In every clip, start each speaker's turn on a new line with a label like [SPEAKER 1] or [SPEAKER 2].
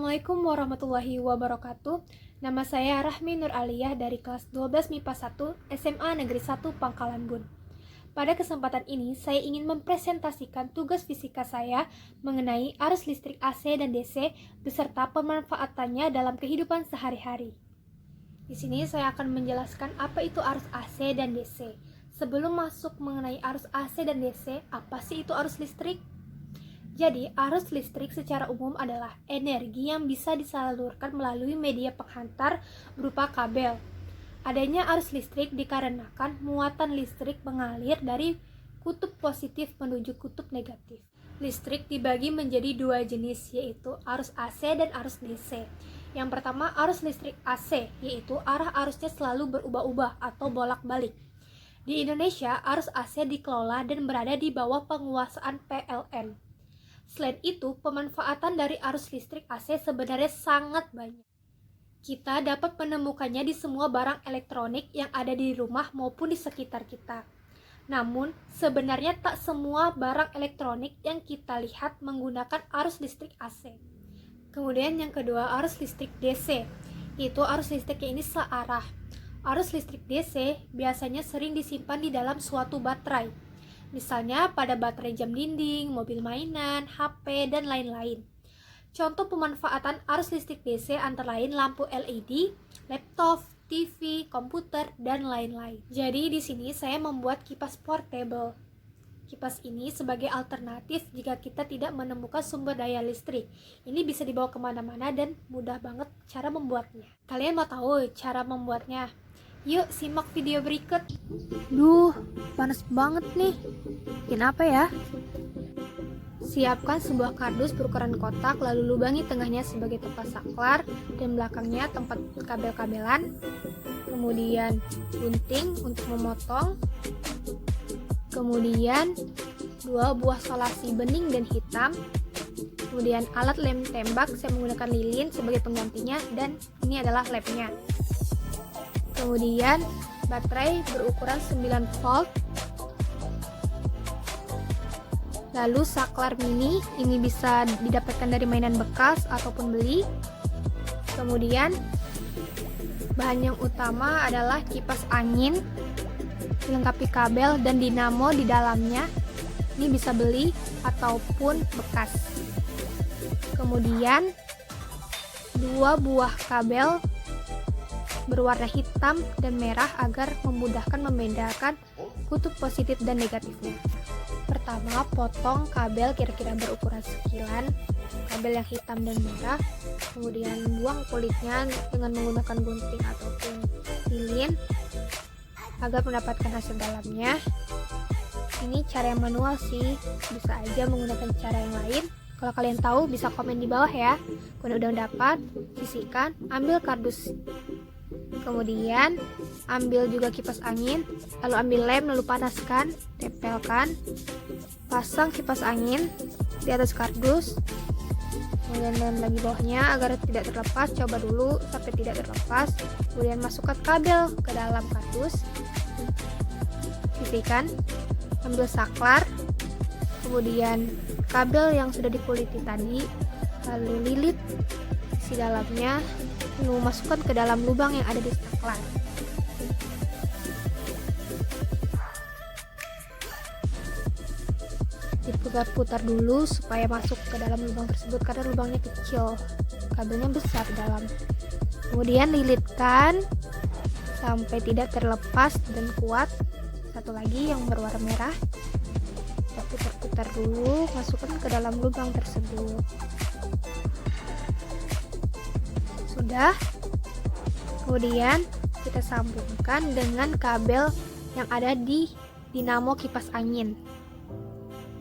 [SPEAKER 1] Assalamualaikum warahmatullahi wabarakatuh. Nama saya Rahmi Nur Aliyah dari kelas 12 MIPA 1 SMA Negeri 1 Pangkalan Bun. Pada kesempatan ini, saya ingin mempresentasikan tugas fisika saya mengenai arus listrik AC dan DC beserta pemanfaatannya dalam kehidupan sehari-hari. Di sini saya akan menjelaskan apa itu arus AC dan DC. Sebelum masuk mengenai arus AC dan DC, apa sih itu arus listrik? Jadi, arus listrik secara umum adalah energi yang bisa disalurkan melalui media penghantar berupa kabel. Adanya arus listrik dikarenakan muatan listrik mengalir dari kutub positif menuju kutub negatif. Listrik dibagi menjadi dua jenis, yaitu arus AC dan arus DC. Yang pertama, arus listrik AC, yaitu arah arusnya selalu berubah-ubah atau bolak-balik. Di Indonesia, arus AC dikelola dan berada di bawah penguasaan PLN. Selain itu, pemanfaatan dari arus listrik AC sebenarnya sangat banyak. Kita dapat menemukannya di semua barang elektronik yang ada di rumah maupun di sekitar kita. Namun, sebenarnya tak semua barang elektronik yang kita lihat menggunakan arus listrik AC. Kemudian yang kedua, arus listrik DC, yaitu arus listriknya ini searah. Arus listrik DC biasanya sering disimpan di dalam suatu baterai. Misalnya pada baterai jam dinding, mobil mainan, HP, dan lain-lain. Contoh pemanfaatan arus listrik DC antara lain lampu LED, laptop, TV, komputer, dan lain-lain. Jadi di sini saya membuat kipas portable. Kipas ini sebagai alternatif jika kita tidak menemukan sumber daya listrik. Ini bisa dibawa kemana-mana dan mudah banget cara membuatnya. Kalian mau tahu cara membuatnya? Yuk simak video berikut. Duh, panas banget nih. Kenapa ya? Siapkan sebuah kardus berukuran kotak, lalu lubangi tengahnya sebagai tempat saklar dan belakangnya tempat kabel-kabelan. Kemudian gunting untuk memotong. Kemudian 2 buah solasi bening dan hitam. Kemudian alat lem tembak, saya menggunakan lilin sebagai penggantinya dan ini adalah lemnya. Kemudian baterai berukuran 9 volt. Lalu saklar mini, ini bisa didapatkan dari mainan bekas ataupun beli. Kemudian bahan yang utama adalah kipas angin, dilengkapi kabel dan dinamo di dalamnya. Ini bisa beli ataupun bekas. Kemudian 2 buah kabel berwarna hitam dan merah agar memudahkan membedakan kutub positif dan negatifnya. Pertama, potong kabel kira-kira berukuran sekilan, kabel yang hitam dan merah. Kemudian buang kulitnya dengan menggunakan gunting ataupun lilin agar mendapatkan hasil dalamnya. Ini cara yang manual sih, bisa aja menggunakan cara yang lain. Kalau kalian tahu bisa komen di bawah ya. Kalau udah dapat, sisihkan, ambil kardus. Kemudian ambil juga kipas angin, lalu ambil lem, lalu panaskan, tempelkan, pasang kipas angin di atas kardus, kemudian lem lagi bawahnya agar tidak terlepas. Coba dulu sampai tidak terlepas, kemudian masukkan kabel ke dalam kardus, sisihkan, ambil saklar, kemudian kabel yang sudah dikuliti tadi, lalu lilit isi dalamnya, lalu masukkan ke dalam lubang yang ada di saklar. Diputar-putar dulu supaya masuk ke dalam lubang tersebut karena lubangnya kecil, kabelnya besar di dalam. Kemudian lilitkan sampai tidak terlepas dan kuat. Satu lagi yang berwarna merah, kita putar-putar dulu, masukkan ke dalam lubang tersebut. Sudah. Kemudian kita sambungkan dengan kabel yang ada di dinamo kipas angin.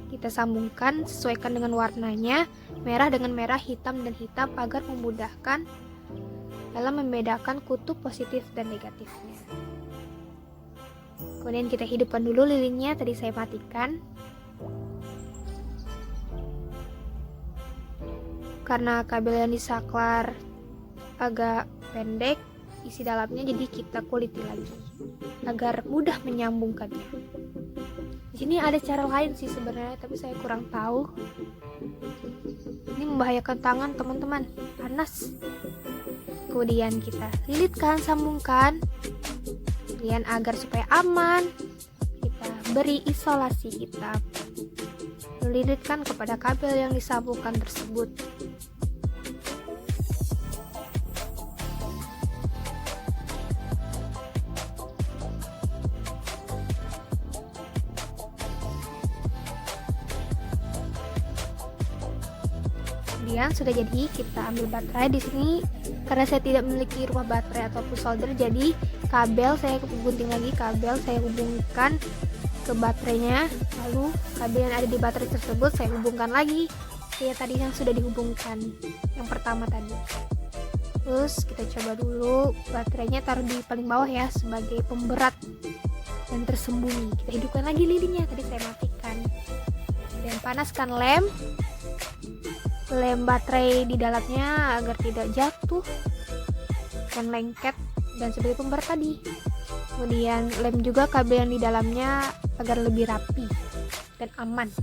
[SPEAKER 1] Kita sambungkan, sesuaikan dengan warnanya, merah dengan merah, hitam dan hitam agar memudahkan dalam membedakan kutub positif dan negatifnya. Kemudian kita hidupkan dulu lilinnya, tadi saya matikan. Karena kabel yang disaklar agak pendek isi dalamnya, jadi kita kuliti lagi agar mudah menyambungkannya. Di Sini ada cara lain sih sebenarnya, tapi saya kurang tahu. Ini membahayakan tangan teman-teman, panas. Kemudian kita lilitkan, sambungkan. Kemudian agar supaya aman, kita beri isolasi, kita lilitkan kepada kabel yang disambungkan tersebut. Kemudian sudah jadi, kita ambil baterai di sini. Karena saya tidak memiliki rumah baterai ataupun solder, jadi kabel saya gunting lagi, kabel saya hubungkan ke baterainya, lalu kabel yang ada di baterai tersebut saya hubungkan lagi kayak tadi yang sudah dihubungkan yang pertama tadi. Terus kita coba dulu, baterainya taruh di paling bawah ya sebagai pemberat dan tersembunyi. Kita hidupkan lagi lilinnya, tadi saya matikan. Dan panaskan lem baterai di dalamnya agar tidak jatuh dan lengket dan sebagai pemberat tadi. Kemudian lem juga kabel yang di dalamnya agar lebih rapi dan aman.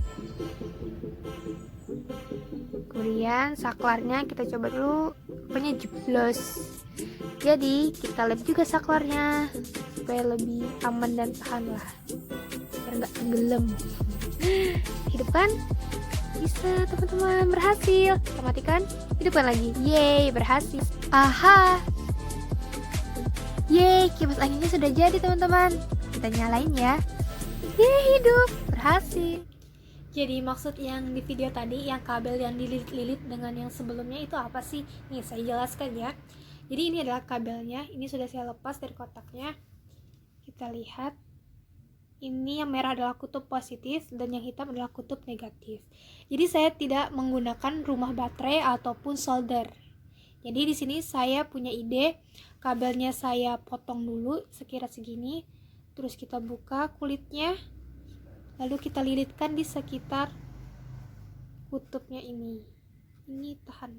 [SPEAKER 1] Kemudian saklarnya kita coba dulu, rupanya jeblos. Jadi kita lem juga saklarnya supaya lebih aman dan tahan lah, biar nggak tenggelam. Hidupkan. Bisa teman-teman, berhasil. Kita matikan, hidupkan lagi. Yeay, berhasil. Aha, yeay, kipas anginnya sudah jadi teman-teman. Kita nyalain ya. Yeay, hidup, berhasil. Jadi maksud yang di video tadi, yang kabel yang dililit-lilit dengan yang sebelumnya itu apa sih? Nih saya jelaskan ya. Jadi ini adalah kabelnya, ini sudah saya lepas dari kotaknya. Kita lihat, ini yang merah adalah kutub positif dan yang hitam adalah kutub negatif. Jadi saya tidak menggunakan rumah baterai ataupun solder. Jadi di sini saya punya ide, kabelnya saya potong dulu sekira segini, terus kita buka kulitnya, lalu kita lilitkan di sekitar kutubnya ini. Ini tahan.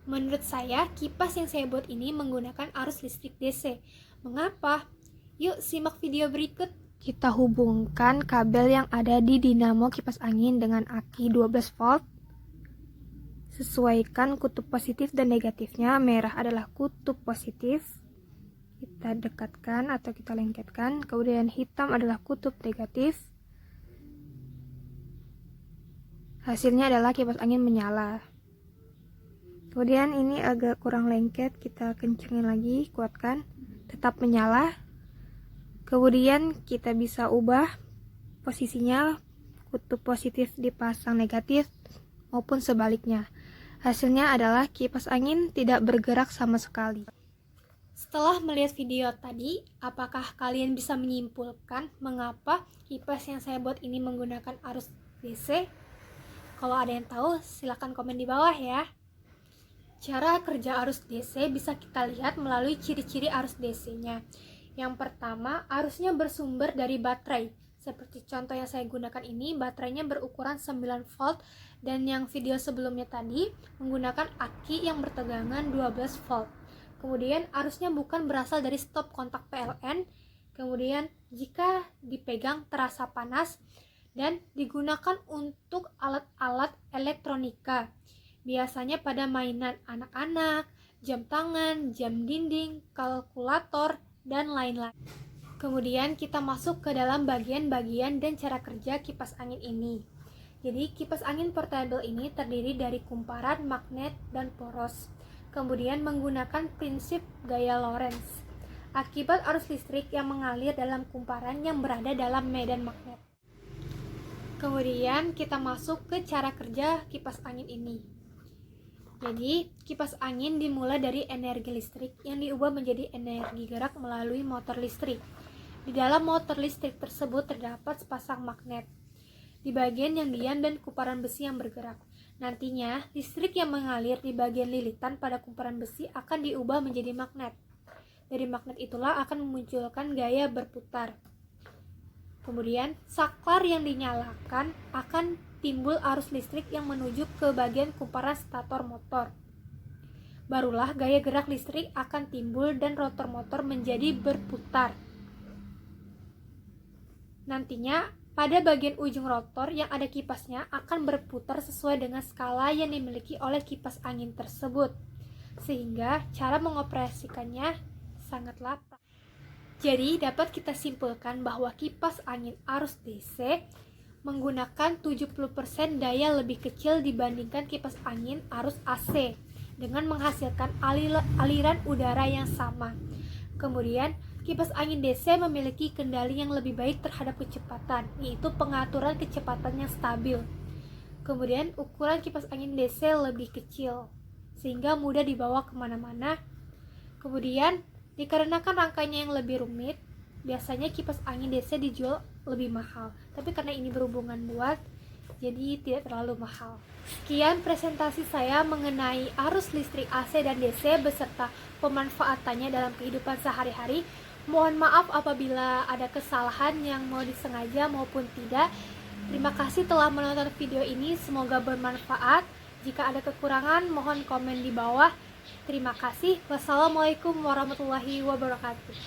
[SPEAKER 1] Menurut saya, kipas yang saya buat ini menggunakan arus listrik DC. Mengapa? Yuk simak video berikut. Kita hubungkan kabel yang ada di dinamo kipas angin dengan aki 12 volt. Sesuaikan kutub positif dan negatifnya. Merah adalah kutub positif. Kita dekatkan atau kita lengketkan. Kemudian hitam adalah kutub negatif. Hasilnya adalah kipas angin menyala. Kemudian ini agak kurang lengket, kita kencengin lagi, kuatkan, tetap menyala. Kemudian kita bisa ubah posisinya, kutub positif dipasang negatif maupun sebaliknya. Hasilnya adalah kipas angin tidak bergerak sama sekali. Setelah melihat video tadi, apakah kalian bisa menyimpulkan mengapa kipas yang saya buat ini menggunakan arus DC? Kalau ada yang tahu, silahkan komen di bawah ya. Cara kerja arus DC bisa kita lihat melalui ciri-ciri arus DC-nya. Yang pertama, arusnya bersumber dari baterai. Seperti contoh yang saya gunakan ini, baterainya berukuran 9 volt dan yang video sebelumnya tadi menggunakan aki yang bertegangan 12 volt. Kemudian arusnya bukan berasal dari stop kontak PLN. Kemudian jika dipegang terasa panas dan digunakan untuk alat-alat elektronika. Biasanya pada mainan anak-anak, jam tangan, jam dinding, kalkulator, dan lain-lain. Kemudian kita masuk ke dalam bagian-bagian dan cara kerja kipas angin ini. Jadi kipas angin portable ini terdiri dari kumparan, magnet, dan poros. Kemudian menggunakan prinsip gaya Lorentz. Akibat arus listrik yang mengalir dalam kumparan yang berada dalam medan magnet. Kemudian kita masuk ke cara kerja kipas angin ini. Jadi, kipas angin dimulai dari energi listrik yang diubah menjadi energi gerak melalui motor listrik. Di dalam motor listrik tersebut terdapat sepasang magnet di bagian yang diam dan kumparan besi yang bergerak. Nantinya, listrik yang mengalir di bagian lilitan pada kumparan besi akan diubah menjadi magnet. Dari magnet itulah akan memunculkan gaya berputar. Kemudian, saklar yang dinyalakan akan timbul arus listrik yang menuju ke bagian kumparan stator motor. Barulah gaya gerak listrik akan timbul dan rotor motor menjadi berputar. Nantinya, pada bagian ujung rotor yang ada kipasnya akan berputar sesuai dengan skala yang dimiliki oleh kipas angin tersebut. Sehingga cara mengoperasikannya sangatlah praktis. Jadi dapat kita simpulkan bahwa kipas angin arus DC menggunakan 70% daya lebih kecil dibandingkan kipas angin arus AC dengan menghasilkan aliran udara yang sama. Kemudian, kipas angin DC memiliki kendali yang lebih baik terhadap kecepatan, yaitu pengaturan kecepatan yang stabil. Kemudian, ukuran kipas angin DC lebih kecil, sehingga mudah dibawa kemana-mana. Kemudian, dikarenakan rangkainya yang lebih rumit, biasanya kipas angin DC dijual lebih mahal. Tapi karena ini berhubungan luas, jadi tidak terlalu mahal. Sekian presentasi saya mengenai arus listrik AC dan DC beserta pemanfaatannya dalam kehidupan sehari-hari. Mohon maaf apabila ada kesalahan yang mau disengaja maupun tidak. Terima kasih telah menonton video ini, semoga bermanfaat. Jika ada kekurangan, mohon komen di bawah. Terima kasih. Wassalamualaikum warahmatullahi wabarakatuh.